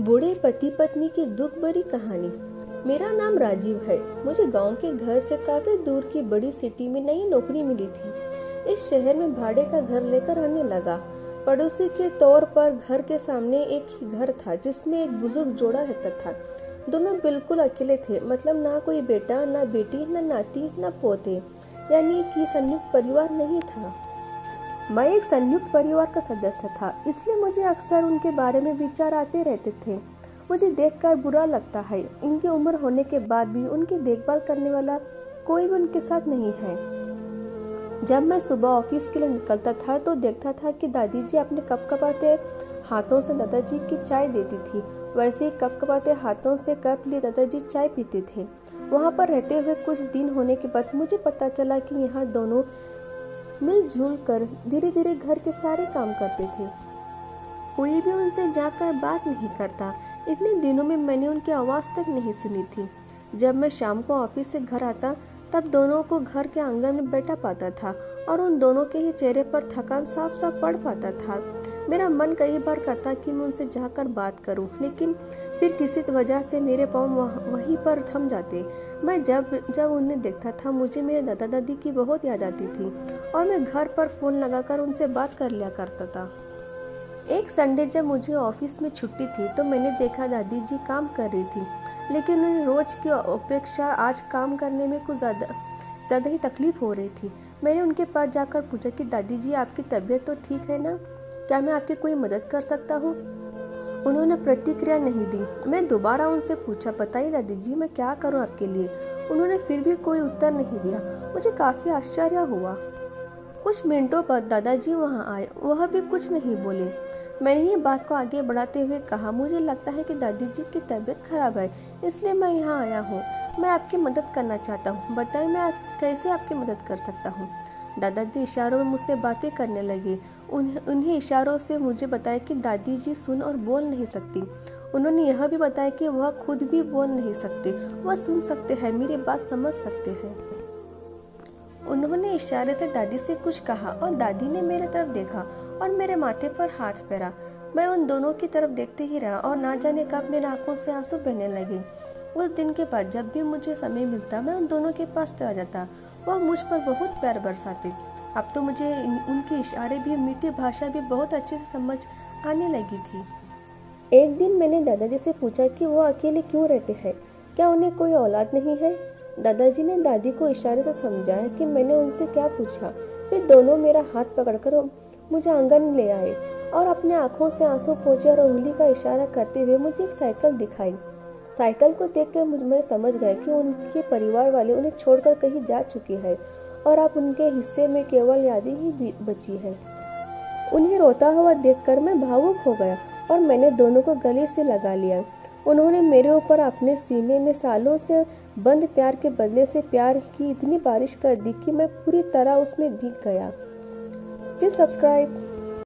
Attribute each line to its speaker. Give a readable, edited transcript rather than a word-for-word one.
Speaker 1: बूढ़े पति पत्नी की दुख भरी कहानी। मेरा नाम राजीव है। मुझे गांव के घर से काफी दूर की बड़ी सिटी में नई नौकरी मिली थी। इस शहर में भाड़े का घर लेकर रहने लगा। पड़ोसी के तौर पर घर के सामने एक ही घर था जिसमें एक बुजुर्ग जोड़ा रहता था। दोनों बिल्कुल अकेले थे, मतलब ना कोई बेटा, ना बेटी, ना नाती, ना पोते, यानी कि संयुक्त परिवार नहीं था। मैं एक संयुक्त परिवार का सदस्य था, इसलिए मुझे अक्सर उनके बारे में विचार आते रहते थे। मुझे देखकर बुरा लगता है, इनकी उम्र होने के बाद भी उनकी देखभाल करने वाला कोई भी उनके साथ नहीं है। जब मैं सुबह ऑफिस के लिए निकलता था तो देखता था कि दादी जी अपने कपकपाते हाथों से दादाजी की चाय देती थी। वैसे ही कपकपाते हाथों से कप लिए दादाजी चाय पीते थे। वहाँ पर रहते हुए कुछ दिन होने के बाद मुझे पता चला कि यहाँ दोनों मिलजुल कर धीरे धीरे घर के सारे काम करते थे। कोई भी उनसे जाकर बात नहीं करता। इतने दिनों में मैंने उनकी आवाज़ तक नहीं सुनी थी। जब मैं शाम को ऑफिस से घर आता तब दोनों को घर के आंगन में बैठा पाता था और उन दोनों के ही चेहरे पर थकान साफ साफ पड़ पाता था। मेरा मन कई बार करता कि मैं उनसे जाकर बात करूं, लेकिन फिर किसी वजह से मेरे पाँव वहीं पर थम जाते। मैं जब उन्हें देखता था मुझे मेरे दादा दादी की बहुत याद आती थी और मैं घर पर फ़ोन लगाकर उनसे बात कर लिया करता था। एक संडे जब मुझे ऑफिस में छुट्टी थी तो मैंने देखा दादी जी काम कर रही थी, लेकिन उन्हें रोज की अपेक्षा आज काम करने में कुछ ज़्यादा ही तकलीफ हो रही थी। मैंने उनके पास जाकर पूछा कि दादी जी, आपकी तबीयत तो ठीक है ना? क्या मैं आपकी कोई मदद कर सकता हूँ? उन्होंने प्रतिक्रिया नहीं दी। मैं दोबारा उनसे पूछा, बताइए दादी जी, मैं क्या करूँ आपके लिए? उन्होंने फिर भी कोई उत्तर नहीं दिया। मुझे काफ़ी आश्चर्य हुआ। कुछ मिनटों बाद दादाजी वहाँ आए। वह भी कुछ नहीं बोले। मैंने ही बात को आगे बढ़ाते हुए कहा, मुझे लगता है कि दादी जी की तबीयत खराब है, इसलिए मैं यहाँ आया हूँ। मैं आपकी मदद करना चाहता हूँ। बताएं मैं कैसे आपकी मदद कर सकता हूँ? दादाजी इशारों में मुझसे बातें करने लगे। उन्हीं इशारों से मुझे बताया कि दादी जी सुन और बोल नहीं सकती। उन्होंने यह भी बताया कि वह खुद भी बोल नहीं सकते, वह सुन सकते हैं, मेरी बात समझ सकते हैं। उन्होंने इशारे से दादी से कुछ कहा और दादी ने मेरे तरफ देखा और मेरे माथे पर हाथ फेरा। मैं उन दोनों की तरफ देखते ही रहा और ना जाने कब मेरे आंखों से आंसू बहने लगे। उस दिन के बाद जब भी मुझे समय मिलता मैं उन दोनों के पास चला जाता। वह मुझ पर बहुत प्यार बरसाते। अब तो मुझे उनके इशारे भी, मीठी भाषा भी बहुत अच्छे से समझ आने लगी थी। एक दिन मैंने दादाजी से पूछा कि वो अकेले क्यों रहते हैं, क्या उन्हें कोई औलाद नहीं है? दादाजी ने दादी को इशारे से समझाया कि मैंने उनसे क्या पूछा। फिर दोनों मेरा हाथ पकड़कर मुझे आंगन ले आए और अपने आंखों से आंसू पोंछे और उंगली का इशारा करते हुए मुझे एक साइकिल दिखाई। साइकिल को देखकर मैं समझ गया कि उनके परिवार वाले उन्हें छोड़कर कहीं जा चुके हैं और अब उनके हिस्से में केवल यादें ही बची है। उन्हें रोता हुआ देखकर मैं भावुक हो गया और मैंने दोनों को गले से लगा लिया। उन्होंने मेरे ऊपर अपने सीने में सालों से बंद प्यार के बदले से प्यार की इतनी बारिश कर दी कि मैं पूरी तरह उसमें भीग गया। Please subscribe.